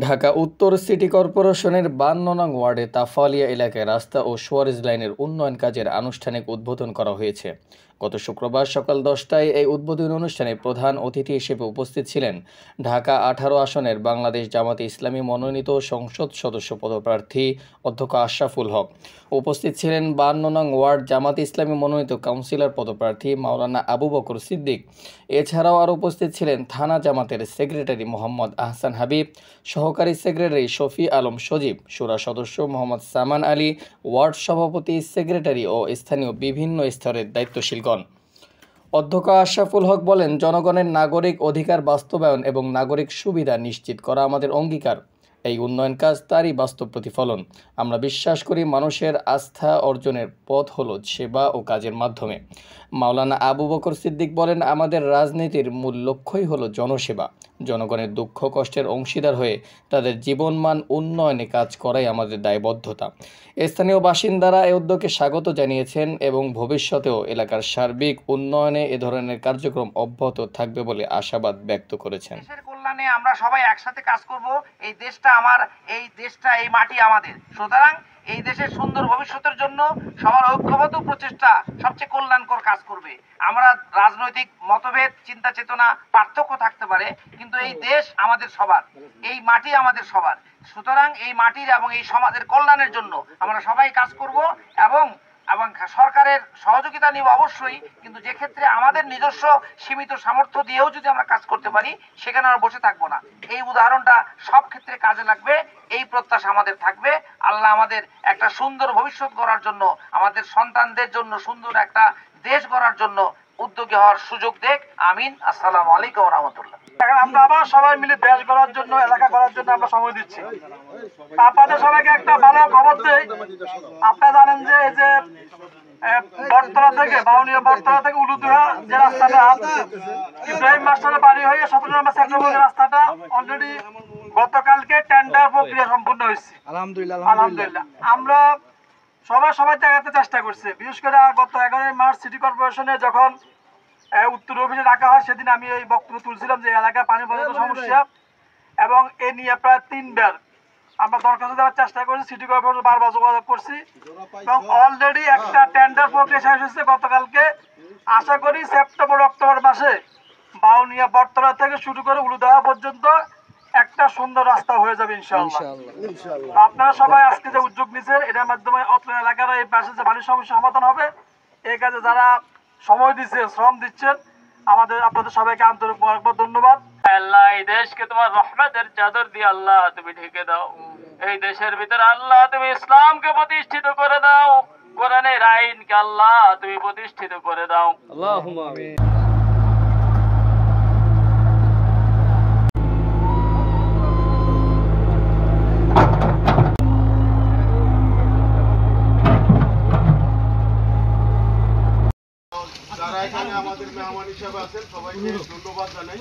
ঢাকা উত্তর সিটি কর্পোরেশনের 52 নং ওয়ার্ডে তাফালিয়া এলাকায় রাস্তা ও সুয়ারেজ লাইনের উন্নয়ন কাজের আনুষ্ঠানিক উদ্বোধন করা হয়েছে। গত শুক্রবার সকাল 10টায় এই উদ্বোধনী অনুষ্ঠানে প্রধান অতিথি হিসেবে উপস্থিত ছিলেন ঢাকা 18 আসনের বাংলাদেশ জামাতে ইসলামী মনোনীত সংসদ সদস্য পদপ্রার্থী অধ্যক্ষ আশরাফুল হক। উপস্থিত ছিলেন 52 নং ওয়ার্ড জামাতে ইসলামী মনোনীত কাউন্সিলর পদপ্রার্থী মাওলানা আবু বকর সিদ্দিক। এছাড়াও আরও উপস্থিত ছিলেন থানা জামাতের সেক্রেটারি মোহাম্মদ আহসান হাবিব, সহকারী সেক্রেটারি শফি আলম সজীব, শুরা সদস্য মোহাম্মদ সামান আলী, ওয়ার্ড সভাপতি, সেক্রেটারি ও স্থানীয় বিভিন্ন স্তরের দায়িত্বশীলগণ। অধ্যক্ষ আশরাফুল হক বলেন, জনগণের নাগরিক অধিকার বাস্তবায়ন এবং নাগরিক সুবিধা নিশ্চিত করা আমাদের অঙ্গীকার। এই উন্নয়ন কাজ তারই বাস্তব প্রতিফলন। আমরা বিশ্বাস করি মানুষের আস্থা অর্জনের পথ হলো সেবা ও কাজের মাধ্যমে। মাওলানা আবু বকর সিদ্দিক বলেন, আমাদের রাজনীতির মূল লক্ষ্যই হলো জনসেবা। জনগণের দুঃখ কষ্টের অংশীদার হয়ে তাদের জীবনমান উন্নয়নে কাজ করাই আমাদের দায়বদ্ধতা। স্থানীয় বাসিন্দারা এই উদ্যোগকে স্বাগত জানিয়েছেন এবং ভবিষ্যতেও এলাকার সার্বিক উন্নয়নে এ ধরনের কার্যক্রম অব্যাহত থাকবে বলে আশাবাদ ব্যক্ত করেছেন। কল্যাণে আমরা সবাই একসাথে কাজ করব। এই দেশটা আমার, এই দেশটা, এই মাটি আমাদের। সুতরাং এই দেশের সুন্দর ভবিষ্যতের জন্য সবার ঐক্যবদ্ধ প্রচেষ্টা সবচেয়ে কল্যাণকর কাজ করবে। আমরা রাজনৈতিক মতভেদ, চিন্তা চেতনা, পার্থক্য থাকতে পারে, কিন্তু এই দেশ আমাদের সবার, এই মাটি আমাদের সবার। সুতরাং এই মাটির এবং এই সমাজের কল্যাণের জন্য আমরা সবাই কাজ করব এবং সরকারের সহযোগিতা নিব অবশ্যই, কিন্তু যে ক্ষেত্রে আমাদের নিজস্ব সীমিত সামর্থ্য দিয়েও যদি আমরা কাজ করতে পারি, সেখানে আমরা বসে থাকবো না। এই উদাহরণটা সব ক্ষেত্রে কাজে লাগবে, এই প্রত্যাশা আমাদের থাকবে। আল্লাহ আমাদের একটা সুন্দর ভবিষ্যৎ গড়ার জন্য, আমাদের সন্তানদের জন্য সুন্দর একটা দেশ গড়ার জন্য উদ্যোগী হওয়ার সুযোগ দেখ। আমিন। আসসালামু আলাইকুম ওয়া রাহমাতুল্লাহ। আমরা আবার সবাই মিলে দেশ গড়ার জন্য, এলাকা গড়ার জন্য আমরা সময় দিচ্ছি। আপনাদের সবাইকে একটা ভালো খবর দেই। আপনারা জানেন যে এই যে বটতলা থেকে, বাউনিয়া বটতলা থেকে উলুদুহা যে রাস্তাটা, ইব্রাহিম মাস্টারের বাড়ি হয়ে 17 নম্বর সেক্টর যে রাস্তাটা অলরেডি গতকালকে টেন্ডার প্রক্রিয়া সম্পূর্ণ হয়েছে। আলহামদুলিল্লাহ। আমরা সবাই জায়গাতে চেষ্টা করছি। বিশেষ করে গত 11 মার্চ সিটি কর্পোরেশনে যখন উত্তর অফিসে রাখা হয়, সেদিন আমি এই বক্তব্য তুলছিলাম যে এলাকায় পানি বন্টন সমস্যা, এবং এ নিয়ে প্রায় 3 বার আমরা দরখাস্ত দেওয়ার চেষ্টা করছি। সিটি কর্পোরেশন বারবার যোগাযোগ করছি এবং অলরেডি একটা টেন্ডার প্রক্রিয়া শেষ হয়েছে গতকালকে। আশা করি সেপ্টেম্বর অক্টোবর মাসে বাউনিয়া বটতলা থেকে শুরু করে উলুদুহা পর্যন্ত একটা সুন্দর রাস্তা হয়ে যাবে ইনশাআল্লাহ। আপনারা সবাই আজকে যে উদ্যোগ নিচ্ছেন, এটার মাধ্যমে অত্র এলাকার এই পাশে যে পানির সমস্যা সমাধান হবে। এই কাজে যারা সময় দিচ্ছে, শ্রম দিচ্ছেন, আপনাদের সবাইকে আন্তরিক ধন্যবাদ। আল্লাহ, এই দেশকে তোমার রহমতের চাদর দিয়ে আল্লাহ তুমি ঢেকে দাও। এই দেশের ভিতরে আল্লাহ তুমি ইসলামকে প্রতিষ্ঠিত করে দাও, কোরআনের আইনকে আল্লাহ তুমি প্রতিষ্ঠিত করে দাও। আল্লাহুম্মা আমিন। যারা এখানে আমাদের মেহমান হিসেবে আছেন সবাইকে ধন্যবাদ জানাই।